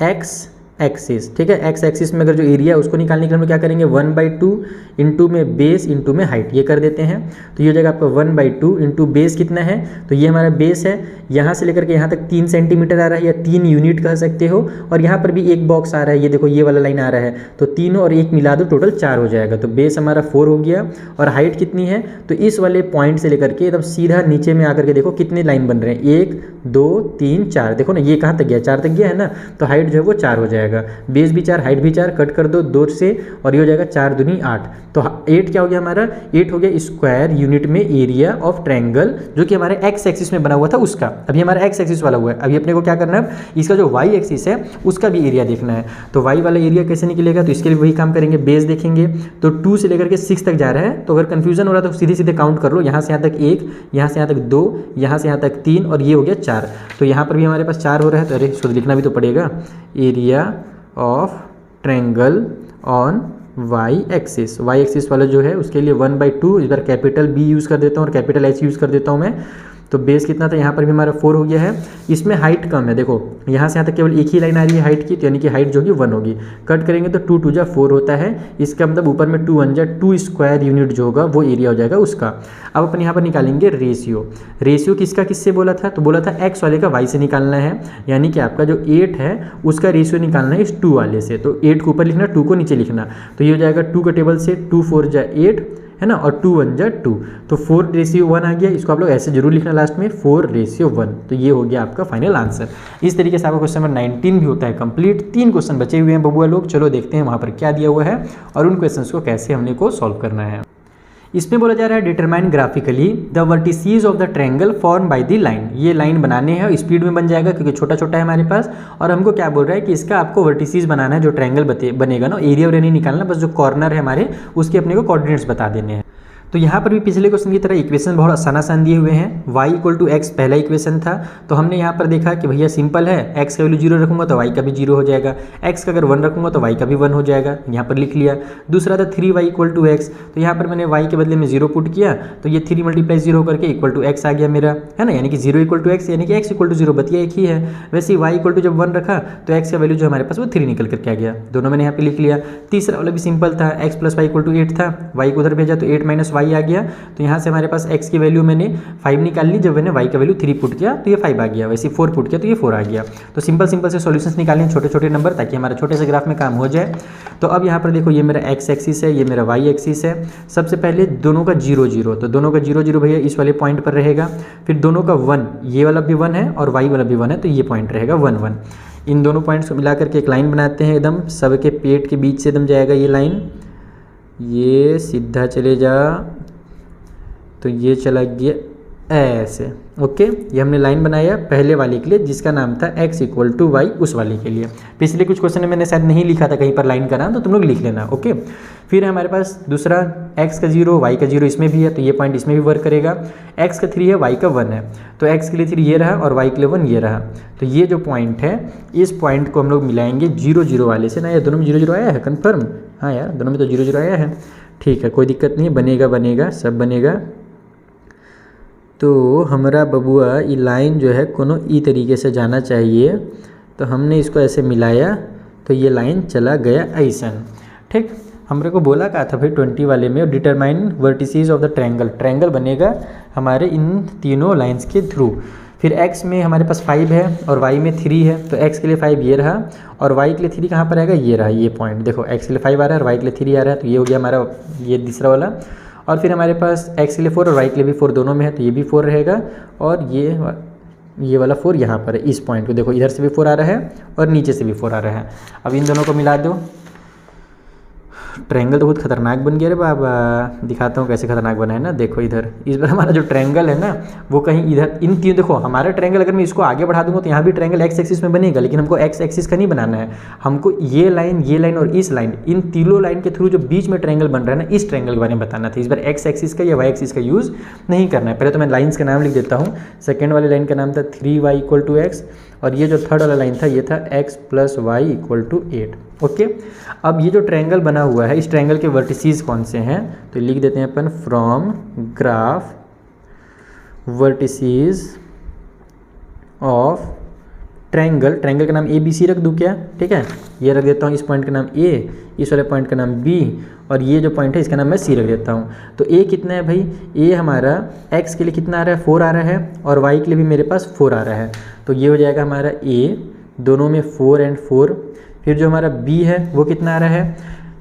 x axis, ठीक है। एक्स एक्सिस में अगर जो एरिया है उसको निकालने के लिए हम क्या करेंगे, 1/2 इंटू में बेस इंटू में हाइट, ये कर देते हैं। तो ये हो जाएगा आपका 1/2 इंटू बेस कितना है, तो ये हमारा बेस है, यहाँ से लेकर के यहाँ तक 3 सेंटीमीटर आ रहा है, या 3 यूनिट कह सकते हो। और यहाँ पर भी एक बॉक्स आ रहा है, ये देखो ये वाला लाइन आ रहा है, तो तीनों और एक मिला दो, टोटल 4 हो जाएगा। तो बेस हमारा 4 हो गया। और हाइट कितनी है, तो इस वाले पॉइंट से लेकर के एकदम सीधा नीचे में आकर के देखो कितने लाइन बन रहे हैं, 1 2 3 4, देखो ना ये कहाँ तक गया, 4 तक गया है ना। तो हाइट जो है वो 4 हो जाएगा, बेस भी 4 हाइट भी 4, कट कर दो 2 से और ये हो जाएगा 4 दूनी 8। तो 8 क्या हो गया हमारा, 8 हो गया स्क्वायर यूनिट में एरिया ऑफ ट्रायंगल, जो कि हमारे एक्स एक्सिस में बना हुआ था उसका। अभी हमारा एक्स एक्सिस वाला हुआ है, अभी अपने को क्या करना है, इसका जो वाई एक्सिस है उसका भी एरिया देखना है। तो वाई वाला एरिया कैसे निकलेगा, तो इसके लिए वही काम करेंगे, बेस देखेंगे। तो 2 से लेकर के 6 तक जा रहा है, तो अगर कंफ्यूजन हो रहा है तो सीधे सीधे काउंट कर लो, यहाँ से यहाँ तक 1, यहाँ से यहाँ तक 2, यहाँ से यहाँ तक 3 और ये हो गया 4। तो यहाँ पर भी हमारे पास 4 हो रहा है, तो अरे इसको लिखना भी तो पड़ेगा, area of triangle on Y axis. Y axis वाला जो है उसके लिए 1/2, इस बार कैपिटल बी यूज़ कर देता हूँ और कैपिटल एच यूज़ कर देता हूँ मैं। तो बेस कितना था, यहाँ पर भी हमारा 4 हो गया है। इसमें हाइट कम है, देखो यहाँ से यहाँ तक केवल एक ही लाइन आ रही है हाइट की, तो यानी कि हाइट जो होगी 1 होगी। कट करेंगे तो 2 2 जा 4 होता है, इसका मतलब ऊपर में 2 1 जा 2 स्क्वायर यूनिट जो होगा वो एरिया हो जाएगा उसका। अब अपन यहाँ पर निकालेंगे रेशियो। रेशियो किसका किससे बोला था, तो बोला था एक्स वाले का वाई से निकालना है, यानी कि आपका जो 8 है उसका रेशियो निकालना है इस 2 वाले से। तो 8 को ऊपर लिखना, 2 को नीचे लिखना। तो ये हो जाएगा 2 का टेबल से 2 4 जा 8 है ना, और 2 1 जा 2, तो 4:1 आ गया। इसको आप लोग ऐसे जरूर लिखना लास्ट में, 4:1। तो ये हो गया आपका फाइनल आंसर। इस तरीके से आपका क्वेश्चन नंबर 19 भी होता है कंप्लीट। 3 क्वेश्चन बचे हुए हैं बबुआ लोग, चलो देखते हैं वहाँ पर क्या दिया हुआ है और उन क्वेश्चंस को कैसे हमने को सॉल्व करना है। इसमें बोला जा रहा है determine graphically the vertices of the triangle form by the line. ये लाइन बनाने हैं और स्पीड में बन जाएगा क्योंकि छोटा छोटा है हमारे पास। और हमको क्या बोल रहा है कि इसका आपको वर्टिसीज बनाना है, जो ट्रायंगल बनेगा ना, एरिया और नहीं निकालना, बस जो कॉर्नर है हमारे उसके अपने को कोऑर्डिनेट्स बता देने हैं। तो यहाँ पर भी पिछले क्वेश्चन की तरह इक्वेशन बहुत आसान दिए हुए हैं। y इक्वल टू एक्स पहला इक्वेशन था, तो हमने यहाँ पर देखा कि भैया सिंपल है, x का वैल्यू 0 रखूंगा तो y का भी 0 हो जाएगा, x का अगर 1 रखूंगा तो y का भी 1 हो जाएगा, यहाँ पर लिख लिया। दूसरा था 3y इक्वल टू एक्स, तो यहाँ पर मैंने y के बदले में 0 पुट किया, तो ये 3 मल्टीप्लाई 0 करके इक्वल टू एक्स आ गया मेरा, है ना, यानी कि 0 इक्वल टू एक्स, यानी कि x इक्वल टू 0, बतिया एक ही है। वैसे ही y इक्वल टू जब 1 रखा तो x का वैल्यू जो हमारे पास वो 3 निकल करके आ गया, दोनों मैंने यहाँ पे लिख लिया। तीसरा वाला भी सिंपल था, x plus Y equal to 8 था, y को उधर भेजा तो 8 माइनस वाई आ गया, तो यहाँ से हमारे पास x की वैल्यू मैंने 5 निकाल ली, जब मैंने y का वैल्यू 3 पुट किया तो ये 5 आ गया, वैसे 4 पुट किया तो ये 4 आ गया। तो सिंपल से सॉल्यूशंस निकालने हैं, छोटे छोटे नंबर, ताकि हमारा छोटे से ग्राफ में काम हो जाए। तो अब यहाँ पर देखो, ये मेरा x एक्सिस है, ये मेरा y एक्सिस है। सबसे पहले दोनों का 0 0, तो दोनों का 0 0 भैया इस वाले पॉइंट पर रहेगा। फिर दोनों का 1, ये वाला भी 1 है और y वाला भी 1 है, तो ये पॉइंट रहेगा 1 1। इन दोनों पॉइंट्स को मिलाकर के एक लाइन बनाते हैं, एकदम सबके पेट के बीच से एकदम जाएगा ये लाइन, ये सीधा चले जा, तो ये चला गया ऐसे। ओके, ये हमने लाइन बनाया पहले वाले के लिए जिसका नाम था x इक्वल टू वाई, उस वाले के लिए। पिछले कुछ क्वेश्चन में मैंने शायद नहीं लिखा था कहीं पर लाइन का नाम, तो तुम लोग लिख लेना। ओके, फिर हमारे पास दूसरा x का 0 y का 0 इसमें भी है, तो ये पॉइंट इसमें भी वर्क करेगा। x का 3 है, y का 1 है, तो x के लिए 3 ये रहा और y के लिए 1 ये रहा। तो ये जो पॉइंट है, इस पॉइंट को हम लोग मिलाएंगे 0 0 वाले से ना। ये दोनों में 0 0 आया है कन्फर्म? हाँ यार, दोनों में तो 0 0 आया है, ठीक है, कोई दिक्कत नहीं, बनेगा सब बनेगा। तो हमारा बबुआ ये लाइन जो है कोनो ई तरीके से जाना चाहिए, तो हमने इसको ऐसे मिलाया तो ये लाइन चला गया ऐसन। ठीक, हमरे को बोला क्या था भाई 20 वाले में, determine vertices of the triangle बनेगा हमारे इन तीनों लाइंस के थ्रू। फिर x में हमारे पास 5 है और y में 3 है, तो x के लिए 5 ये रहा और y के लिए 3 कहाँ पर आएगा, ये रहा, ये पॉइंट देखो, x के लिए 5 आ रहा है और y के लिए 3 आ रहा है, तो ये हो गया हमारा ये तीसरा वाला। और फिर हमारे पास x के लिए 4 और y के लिए भी 4 दोनों में है, तो ये भी 4 रहेगा और ये वाला 4 यहाँ पर है, इस पॉइंट को देखो, इधर से भी 4 आ रहा है और नीचे से भी 4 आ रहा है। अब इन दोनों को मिला दो, ट्रायंगल तो बहुत खतरनाक बन गया रे बाबा, दिखाता हूँ कैसे खतरनाक बना है ना। देखो इधर इस बार हमारा जो ट्रायंगल है ना, वो कहीं इधर इन तीन, देखो हमारा ट्रायंगल अगर मैं इसको आगे बढ़ा दूंगा तो यहाँ भी ट्रायंगल x एक्सिस में बनेगा, लेकिन हमको x एक्सिस का नहीं बनाना है, हमको ये लाइन और इस लाइन, इन तीनों लाइन के थ्रू जो बीच में ट्रायंगल बन रहा है ना, इस ट्रायंगल के बारे में बताना था। इस बार x एक्सिस का या y एक्सिस का यूज़ नहीं करना है। पहले तो मैं लाइन्स का नाम लिख देता हूँ। सेकेंड वाली लाइन का नाम था 3y इक्वल टू एक्स, और ये जो थर्ड वाला लाइन था ये था x plus Y equal to 8। Okay, अब ये जो ट्रायंगल बना हुआ है, इस ट्रायंगल के वर्टिसेस कौन से हैं, तो लिख देते हैं अपन from graph vertices of triangle. Triangle का नाम ए बी सी रख दूँ क्या? ठीक है, ये रख देता हूँ, इस पॉइंट का नाम ए, इस वाले पॉइंट का नाम बी, और ये जो पॉइंट है इसका नाम मैं सी रख देता हूँ। तो ए कितना है भाई, ए हमारा x के लिए कितना आ रहा है, 4 आ रहा है, और y के लिए भी मेरे पास 4 आ रहा है, तो ये हो जाएगा हमारा a, दोनों में 4 और 4। फिर जो हमारा b है वो कितना आ रहा है,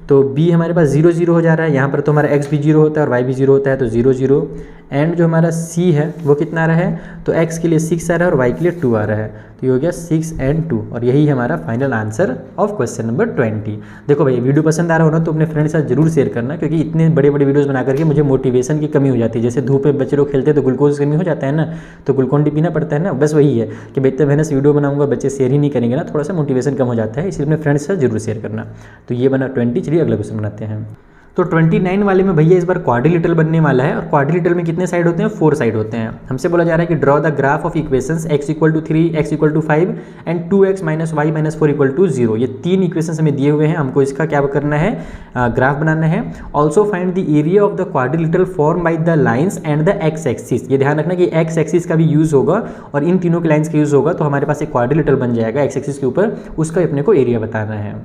तो b हमारे पास 0 0 हो जा रहा है, यहाँ पर तो हमारा x भी 0 होता है और y भी 0 होता है, तो 0 0। एंड जो हमारा c है वो कितना आ रहा है, तो x के लिए 6 आ रहा है और y के लिए 2 आ रहा है, तो ये हो गया 6 और 2, और यही हमारा final answer of question number 20। देखो भाई, वीडियो पसंद आ रहा हो ना तो अपने फ्रेंड के साथ जरूर शेयर करना, क्योंकि इतने बड़े बड़े वीडियोस बना करके मुझे मोटिवेशन की कमी हो जाती है। जैसे धूप में बच्चे लोग खेलते हैं तो ग्लूकोज की कमी हो जाता है ना, तो ग्लूकोन डी पीना पड़ता है ना, बस वही है कि भाई इतने मेहनत से वीडियो बनाऊंगा, बच्चे शेयर ही नहीं करेंगे ना, थोड़ा सा मोटिवेशन कम हो जाता है, इसलिए अपने फ्रेंड्स के साथ जरूर शेयर करना। तो ये बना 20। चलिए अगला क्वेश्चन बनाते हैं। तो 29 वाले में भैया इस बार क्वाड्रिलेटरल बनने वाला है, और क्वाड्रिलेटरल में कितने साइड होते हैं, 4 साइड होते हैं। हमसे बोला जा रहा है कि draw the graph of equations x equal to 3, x equal to 5 and 2x minus Y minus 4 equal to 0। ये 3 इक्वेशंस हमें दिए हुए हैं, हमको इसका क्या करना है, ग्राफ बनाना है। Also find the area of the quadrilateral form by the lines and the x axis. ये ध्यान रखना कि x एक्सिस का भी यूज़ होगा और इन तीनों के लाइन्स का यूज़ होगा, तो हमारे पास एक क्वाड्रिलेटरल बन जाएगा x एक्सिस के ऊपर, उसका अपने को एरिया बताना है।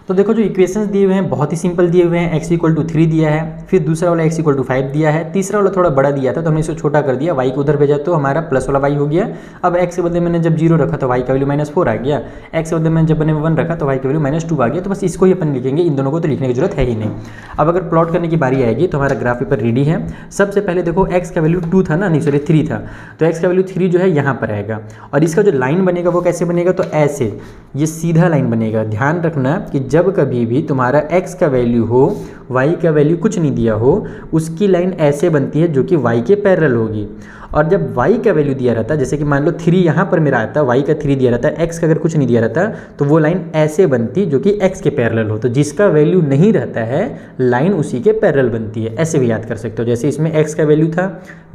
तो देखो जो इक्वेशंस दिए हुए हैं बहुत ही सिंपल दिए हुए हैं। x इक्वल टू 3 दिया है, फिर दूसरा वाला x इक्वल टू 5 दिया है, तीसरा वाला थोड़ा बड़ा दिया था तो हमने इसको छोटा कर दिया, y को उधर भेजा तो हमारा प्लस वाला y हो गया। अब x के बदले मैंने जब 0 रखा तो y का वैल्यू -4 आ गया, x के बदले मैंने जब मैंने 1 रखा तो y का वैल्यू -2 आ गया। तो बस इसको ही अपन लिखेंगे, इन दोनों को तो लिखने की जरूरत है ही नहीं। अब अगर प्लॉट करने की बारी आएगी तो हमारा ग्राफ पेपर रेडी है। सबसे पहले देखो x का वैल्यू 2 था ना, नहीं सॉरी 3 था, तो x का वैल्यू 3 जो है यहाँ पर आएगा, और इसका जो लाइन बनेगा वो कैसे बनेगा, तो ऐसे ये सीधा लाइन बनेगा। ध्यान रखना कि जब कभी भी तुम्हारा x का वैल्यू हो, y का वैल्यू कुछ नहीं दिया हो, उसकी लाइन ऐसे बनती है जो कि y के पैरेलल होगी। और जब y का वैल्यू दिया रहता है, जैसे कि मान लो 3 यहाँ पर मेरा आता है, y का 3 दिया रहता है, x का अगर कुछ नहीं दिया रहता तो वो लाइन ऐसे बनती जो कि x के पैरेलल हो। तो जिसका वैल्यू नहीं रहता है लाइन उसी के पैरेलल बनती है, ऐसे भी याद कर सकते हो। जैसे इसमें x का वैल्यू था,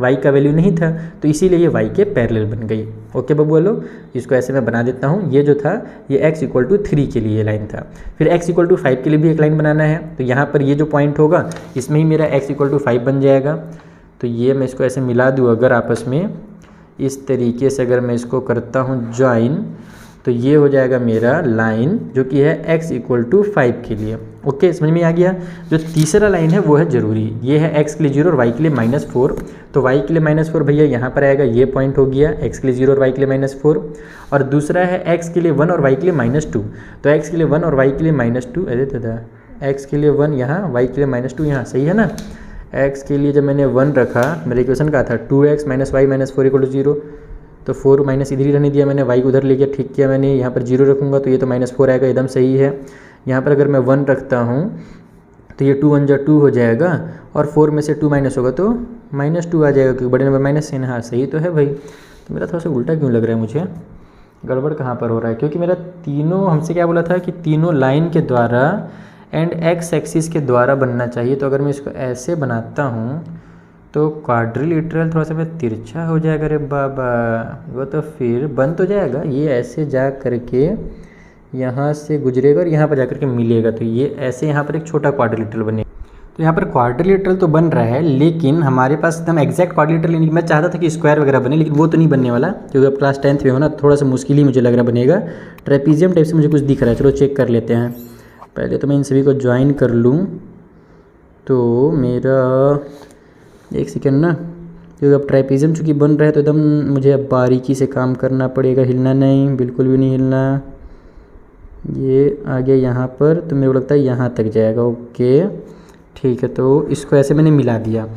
y का वैल्यू नहीं था, तो इसीलिए ये y के पैरेलल बन गई। ओके बबू बोलो, इसको ऐसे मैं बना देता हूँ। ये जो था ये x = 3 के लिए लाइन था। फिर x = 5 के लिए भी एक लाइन बनाना है, तो यहाँ पर ये जो पॉइंट होगा इसमें ही मेरा x = 5 बन जाएगा। तो ये मैं इसको ऐसे मिला दूँ अगर आपस में, इस तरीके से अगर मैं इसको करता हूँ ज्वाइन, तो ये हो जाएगा मेरा लाइन जो कि है x = 5 के लिए। ओके, समझ में आ गया। जो तीसरा लाइन है वो है ज़रूरी, ये है x के लिए 0 और y के लिए -4। तो y के लिए -4 भैया यहाँ पर आएगा, ये पॉइंट हो गया x के लिए 0 और y के लिए -4। और दूसरा है x के लिए 1 और y के लिए -2। तो x के लिए 1 और y के लिए -2, अरे दादा, x के लिए 1 यहाँ, y के लिए -2 यहाँ, सही है ना। x के लिए जब मैंने 1 रखा, मेरा इक्वेशन का था 2x - y - 4 = 0, तो 4 माइनस इधर ही रहने दिया मैंने, y को उधर ले गया, ठीक किया मैंने। यहाँ पर 0 रखूँगा तो ये तो -4 आएगा, एकदम सही है। यहाँ पर अगर मैं 1 रखता हूँ तो ये 2 1 जा 2 हो जाएगा, और 4 में से 2 माइनस होगा तो -2 आ जाएगा, क्योंकि बड़े नंबर माइनस से। हाँ सही तो है भाई। तो मेरा थोड़ा सा उल्टा क्यों लग रहा है मुझे, गड़बड़ कहाँ पर हो रहा है? क्योंकि मेरा तीनों, हमसे क्या बोला था कि तीनों लाइन के द्वारा एंड x एक्सिस के द्वारा बनना चाहिए। तो अगर मैं इसको ऐसे बनाता हूँ तो क्वाड्रिलेटरल थोड़ा सा मैं तिरछा हो जाएगा। अरे बाबा, वो तो फिर बन तो जाएगा, ये ऐसे जा करके यहाँ से गुजरेगा और यहाँ पर जा करके मिलेगा, तो ये ऐसे यहाँ पर एक छोटा क्वाड्रिलेटरल बनेगा। तो यहाँ पर क्वाड्रिलेटरल तो बन रहा है, लेकिन हमारे पास एकदम एग्जैक्ट क्वाड्रिलेटरल नहीं। मैं चाहता था कि स्क्वायर वगैरह बने, लेकिन वो तो नहीं बनने वाला, क्योंकि अब क्लास 10th में हो ना, थोड़ा सा मुश्किल ही मुझे लग रहा बनेगा। ट्रेपीजियम टाइप से मुझे कुछ दिख रहा है, चलो चेक कर लेते हैं। पहले तो मैं इन सभी को ज्वाइन कर लूँ, तो मेरा एक सेकेंड ना, क्योंकि अब ट्राइपीजियम चूँकि बन रहा है तो एकदम मुझे अब बारीकी से काम करना पड़ेगा, हिलना नहीं, बिल्कुल भी नहीं हिलना। ये आ गया यहाँ पर, तो मेरे को लगता है यहाँ तक जाएगा। ओके ठीक है, तो इसको ऐसे मैंने मिला दिया।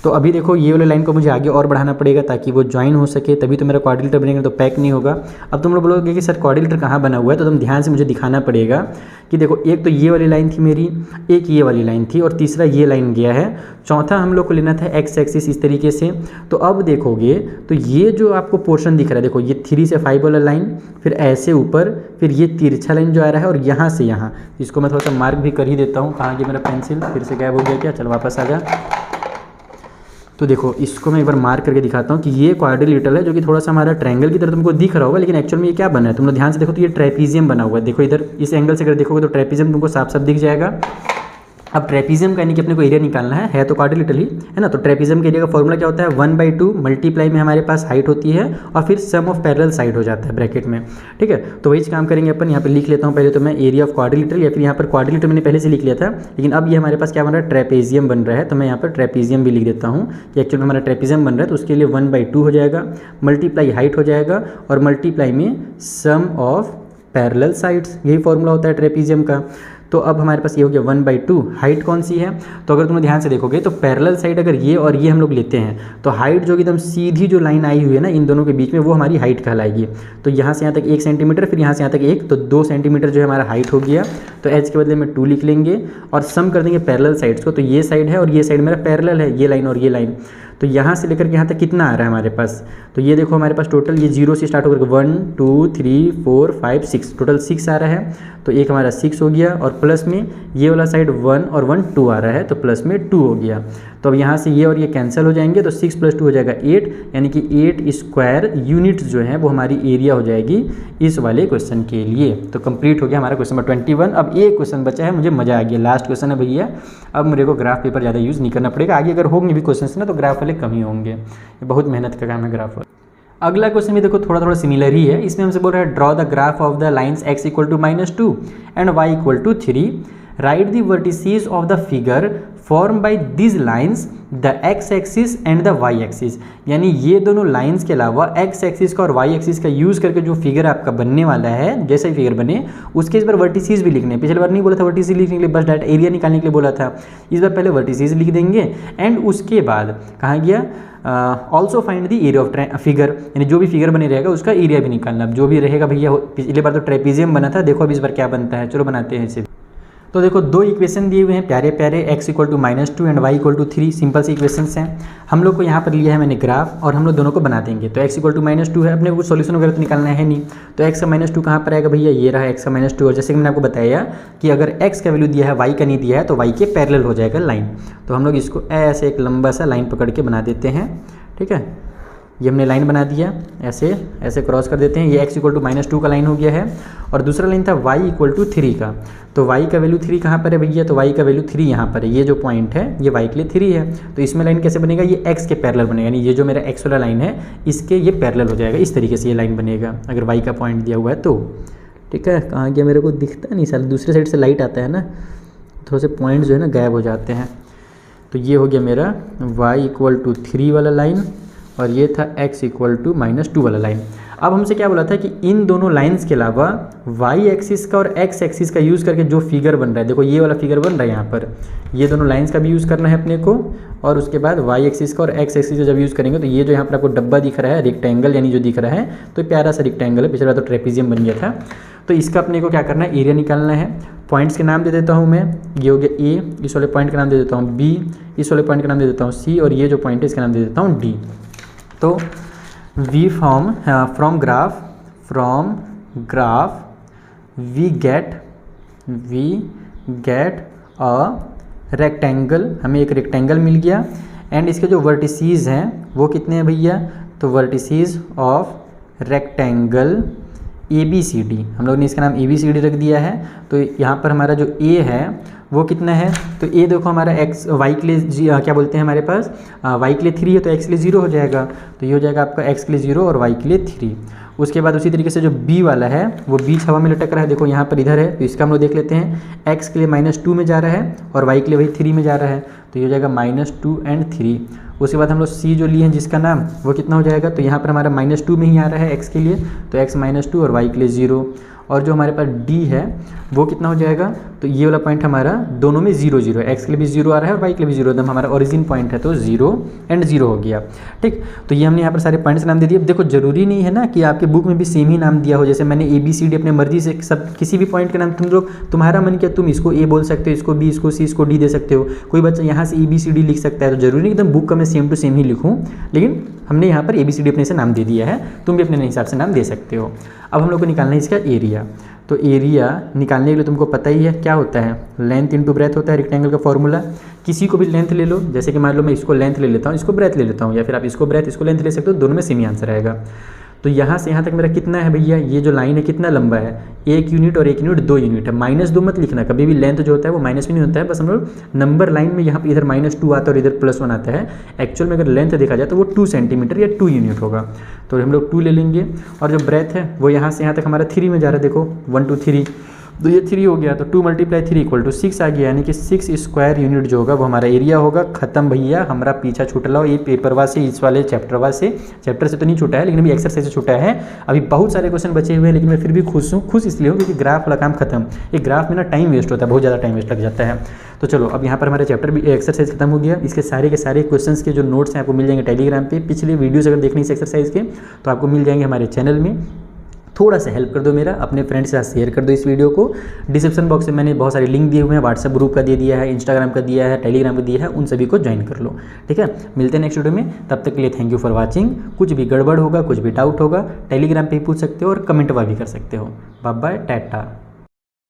तो अभी देखो ये वाले लाइन को मुझे आगे और बढ़ाना पड़ेगा ताकि वो ज्वाइन हो सके, तभी तो मेरा क्वाड्रिलेटरल बनेगा, तो पैक नहीं होगा। अब तुम लोग बोलोगे कि सर क्वाड्रिलेटरल कहाँ बना हुआ है, तो तुम ध्यान से मुझे दिखाना पड़ेगा कि देखो, एक तो ये वाली लाइन थी मेरी, एक ये वाली लाइन थी, और तीसरा ये लाइन गया है। चौथा हम लोग को लेना था x एक्सिस इस तरीके से। तो अब देखोगे तो ये जो आपको पोर्शन दिख रहा है, देखो ये 3 से 5 वाला लाइन, फिर ऐसे ऊपर, फिर ये तिरछा लाइन जो आ रहा है, और यहाँ से यहाँ, इसको मैं थोड़ा सा मार्क भी कर ही देता हूँ। कहाँ गया मेरा पेंसिल, फिर से गायब हो गया क्या? चलो वापस आ जा। तो देखो इसको मैं एक बार मार्क करके दिखाता हूँ कि ये क्वाड्रिलेटरल है, जो कि थोड़ा सा हमारा ट्रायंगल की तरह तुमको दिख रहा होगा, लेकिन एक्चुअल में ये क्या बना है तुम लोग ध्यान से देखो तो ये ट्रेपीजियम बना हुआ है। देखो इधर इस एंगल से अगर देखोगे तो ट्रेपीजियम तुमको साफ साफ दिख जाएगा। अब ट्रेपीजियम का यानी कि अपने को एरिया निकालना है तो क्वाड्रिलेटरल ही है ना। तो ट्रेपीजियम के एरिया का फॉर्मूला क्या होता है, 1/2 मल्टीप्लाई में हमारे पास हाइट होती है, और फिर सम ऑफ पैरेलल साइड हो जाता है ब्रैकेट में, ठीक है। तो वही काम करेंगे अपन। यहाँ पे लिख लेता हूँ पहले तो मैं एरिया ऑफ क्वाड्रिलेटरल, या फिर यहाँ पर क्वाड्रिलेटरल मैंने पहले से लिख लिया था, लेकिन अब ये हमारे पास क्या बन रहा है, ट्रेपेजियम बन रहा है। तो मैं यहाँ पर ट्रेपेजियम भी लिख देता हूँ कि एक्चुअली हमारा ट्रेपेजियम बन रहा है, तो उसके लिए 1/2 हो जाएगा, मल्टीप्लाई हाइट हो जाएगा, और मल्टीप्लाई में सम ऑफ पैरेलल साइड्स, यही फॉर्मूला होता है ट्रेपेजियम का। तो अब हमारे पास ये हो गया 1/2। हाइट कौन सी है, तो अगर तुम ध्यान से देखोगे तो पैरेलल साइड अगर ये और ये हम लोग लेते हैं, तो हाइट जो एकदम सीधी जो लाइन आई हुई है ना इन दोनों के बीच में, वो हमारी हाइट कहलाएगी। तो यहाँ से यहाँ तक 1 सेंटीमीटर, फिर यहाँ से यहाँ तक 1, तो 2 सेंटीमीटर जो है हमारा हाइट हो गया। तो एच के बदले में 2 लिख लेंगे, और सम कर देंगे पैरेलल साइड्स को। तो ये साइड है और ये साइड मेरा पैरेलल है, ये लाइन और ये लाइन। तो यहाँ से लेकर के यहाँ तक कितना आ रहा है हमारे पास, तो ये देखो हमारे पास टोटल ये 0 से स्टार्ट होकर 1 2 3 4 5 6, टोटल 6 आ रहा है। तो एक हमारा 6 हो गया, और प्लस में ये वाला साइड 1 और 1 2 आ रहा है, तो प्लस में 2 हो गया। तो अब यहाँ से ये और ये कैंसिल हो जाएंगे, तो 6 + 2 हो जाएगा 8, यानी कि 8 स्क्वायर यूनिट्स जो है वो हमारी एरिया हो जाएगी इस वाले क्वेश्चन के लिए। तो कंप्लीट हो गया हमारा क्वेश्चन नंबर 21। अब एक क्वेश्चन बचा है, मुझे मजा आ गया, लास्ट क्वेश्चन है भैया। अब मेरे को ग्राफ पेपर ज़्यादा यूज़ नहीं करना पड़ेगा, आगे अगर होंगे भी क्वेश्चन ना तो ग्राफ वाले कम ही होंगे, ये बहुत मेहनत का काम है ग्राफ वाला। अगला क्वेश्चन भी देखो थोड़ा सिमिलर ही है। इसमें हमसे बोल रहा है draw the graph of the lines x = -2 and y = 3, right the vertices of the figure form by this lines the x axis and the y axis. यानी ये दोनों लाइन्स के अलावा x एक्सिस का और y एक्सिस का यूज़ करके जो फिगर आपका बनने वाला है, जैसा ही फिगर बने उसके इस बार वर्टिसेस भी लिखने। पिछले बार नहीं बोला था वर्टिसेस लिखने के लिए, बस डायरेक्ट एरिया निकालने के लिए बोला था। इस बार पहले वर्टिसेस लिख देंगे, एंड उसके बाद कहाँ गया, also find the area of figure, यानी जो भी फिगर बने रहेगा उसका एरिया भी निकालना। अब जो भी रहेगा भैया, पिछली बार तो ट्रेपीजियम बना था, देखो अब इस बार क्या बनता है, चलो बनाते हैं इसे। तो देखो दो इक्वेशन दिए हुए हैं प्यारे प्यारे, x equal to -2 and y equal to 3, simple सी इक्वेशंस हैं। हम लोग को यहाँ पर लिया है मैंने ग्राफ और हम लोग दोनों को बना देंगे। तो x इक्वल टू -2 है, अपने को सॉल्यूशन वगैरह तो निकालना है नहीं, तो x का -2 कहाँ पर आएगा भैया, ये रहा x का -2। और जैसे कि मैंने आपको बताया कि अगर x का वैल्यू दिया है y का नहीं दिया है तो y के पैरेलल हो जाएगा लाइन। तो हम लोग इसको ऐसे एक लंबा सा लाइन पकड़ के बना देते हैं, ठीक है। ये हमने लाइन बना दिया, ऐसे ऐसे क्रॉस कर देते हैं। ये x इक्वल टू -2 का लाइन हो गया है और दूसरा लाइन था y इक्वल टू 3 का। तो y का वैल्यू 3 कहाँ पर है भैया, तो y का वैल्यू 3 यहाँ पर है। ये जो पॉइंट है ये y के लिए 3 है, तो इसमें लाइन कैसे बनेगा, ये x के पैरेलल बनेगा, यानी ये जो मेरा x वाला लाइन है इसके ये पैरेलल हो जाएगा। इस तरीके से ये लाइन बनेगा अगर y का पॉइंट दिया हुआ है तो, ठीक है। कहाँ गया, मेरे को दिखता नहीं साल, दूसरे साइड से लाइट आता है ना, थोड़े से पॉइंट जो है ना गायब हो जाते हैं। तो ये हो गया मेरा y इक्वल टू 3 वाला लाइन और ये था x इक्वल टू -2 वाला लाइन। अब हमसे क्या बोला था कि इन दोनों लाइंस के अलावा y एक्सिस का और x एक्सिस का यूज़ करके जो फिगर बन रहा है, देखो ये वाला फिगर बन रहा है यहाँ पर, ये दोनों लाइंस का भी यूज़ करना है अपने को। और उसके बाद y एक्सिस का और x एक्सिस का जब यूज़ करेंगे तो ये जो यहाँ पर आपको डब्बा दिख रहा है, रेक्टेंगल यानी जो दिख रहा है, तो प्यारा सा रेक्टेंगल है, पिछले बार तो ट्रेपीजियम बन गया था। तो इसका अपने को क्या करना है, एरिया निकालना है। पॉइंट्स के नाम दे देता हूँ मैं, ये हो गया A, इस वाले पॉइंट का नाम दे देता हूँ B, इस वाले पॉइंट का नाम दे देता हूँ C और ये जो पॉइंट है इसका नाम दे देता हूँ D। तो we from graph we get a rectangle, हमें एक रेक्टेंगल मिल गया एंड इसके जो वर्टिसीज हैं वो कितने हैं भैया, तो वर्टिसीज ऑफ रेक्टेंगल ABCD, हम लोग ने इसका नाम ABCD रख दिया है। तो यहाँ पर हमारा जो A है वो कितना है, तो A देखो हमारा y के लिए क्या बोलते हैं हमारे पास, y के लिए 3 है तो x के लिए 0 हो जाएगा, तो ये हो जाएगा आपका x के लिए 0 और y के लिए 3। उसके बाद उसी तरीके से जो B वाला है वो बीच हवा में लटक रहा है, देखो यहाँ पर इधर है, तो इसका हम लोग देख लेते हैं, x के लिए -2 में जा रहा है और y के लिए वही 3 में जा रहा है, तो ये हो जाएगा -2 एंड 3। उसके बाद हम लोग C जो लिए हैं जिसका नाम, वो कितना हो जाएगा, तो यहाँ पर हमारा -2 में ही आ रहा है x के लिए, तो x -2 और y के लिए 0। और जो हमारे पास D है वो कितना हो जाएगा, तो ये वाला पॉइंट हमारा दोनों में 0 0 है, x के लिए भी 0 आ रहा है और y के लिए भी 0, एकदम हमारा ओरिजिन पॉइंट है, तो 0 एंड 0 हो गया, ठीक। तो ये हमने यहाँ पर सारे पॉइंट्स नाम दे दिए। अब देखो जरूरी नहीं है ना कि आपके बुक में भी सेम ही नाम दिया हो, जैसे मैंने ABCD अपने मर्जी से सब किसी भी पॉइंट का नाम तुम लोग, तुम्हारा मन किया तुम इसको A बोल सकते हो, इसको B, इसको C, इसको D दे सकते हो। कोई बच्चा यहाँ से ABCD लिख सकता है, तो जरूरी नहीं एकदम बुक का मैं सेम टू सेम ही लिखूँ, लेकिन हमने यहाँ पर ABCD अपने से नाम दे दिया है, तुम भी अपने हिसाब से नाम दे सकते हो। अब हम लोग को निकालना है इसका एरिया। तो एरिया निकालने के लिए तुमको पता ही है क्या होता है, लेंथ इंटू ब्रेथ होता है रेक्टेंगल का फॉर्मूला। किसी को भी लेंथ ले लो, जैसे कि मान लो मैं इसको लेंथ ले लेता हूँ, इसको ब्रेथ ले लेता हूँ, या फिर आप इसको ब्रेथ इसको लेंथ ले सकते हो, दोनों में सेम ही आंसर आएगा। तो यहाँ से यहाँ तक मेरा कितना है भैया, ये जो लाइन है कितना लंबा है, 1 यूनिट और 1 यूनिट 2 यूनिट है। -2 मत लिखना, कभी भी लेंथ जो होता है वो माइनस में नहीं होता है, बस हम लोग नंबर लाइन में यहाँ पे इधर -2 आता है और इधर +1 आता है। एक्चुअल में अगर लेंथ देखा जाए तो वो 2 सेंटीमीटर या 2 यूनिट होगा, तो हम लोग 2 ले लेंगे। और जो ब्रेथ है वो यहाँ से यहाँ तक हमारा 3 में जा रहा है, देखो 1 2 3, तो ये 3 हो गया, तो 2 × 3 = 6 आ गया, यानी कि 6 स्क्वायर यूनिट जो होगा वो हमारा एरिया होगा। खत्म भैया, हमारा पीछा छूट लो ये पेपरवा से, इस वाले चैप्टर से तो नहीं छूटा है, लेकिन अभी एक्सरसाइज से छूटा है। अभी बहुत सारे क्वेश्चन बचे हुए हैं, लेकिन मैं फिर भी खुश इसलिए हूँ क्योंकि ग्राफ वाला काम खत्म। एक ग्राफ में ना टाइम वेस्ट होता है, बहुत ज़्यादा टाइम वेस्ट लग जाता है। तो चलो अब यहाँ पर हमारा चैप्टर भी एक्सरसाइज खत्म हो गया। इसके सारे के सारे क्वेश्चंस के जो नोट्स हैं आपको मिल जाएंगे टेलीग्राम पे। पिछले वीडियोस अगर देखनी है एक्सरसाइज के तो आपको मिल जाएंगे हमारे चैनल में। थोड़ा सा हेल्प कर दो मेरा, अपने फ्रेंड्स के साथ शेयर कर दो इस वीडियो को। डिस्क्रिप्शन बॉक्स में मैंने बहुत सारे लिंक दिए हुए हैं, व्हाट्सएप ग्रुप का दे दिया है, इंस्टाग्राम का दिया है, टेलीग्राम का दिया है, उन सभी को ज्वाइन कर लो, ठीक है। मिलते हैं नेक्स्ट वीडियो में, तब तक के लिए थैंक यू फॉर वॉचिंग। कुछ भी गड़बड़ होगा, कुछ भी डाउट होगा, टेलीग्राम पे ही पूछ सकते हो और कमेंट भी कर सकते हो। Bye bye, Tata.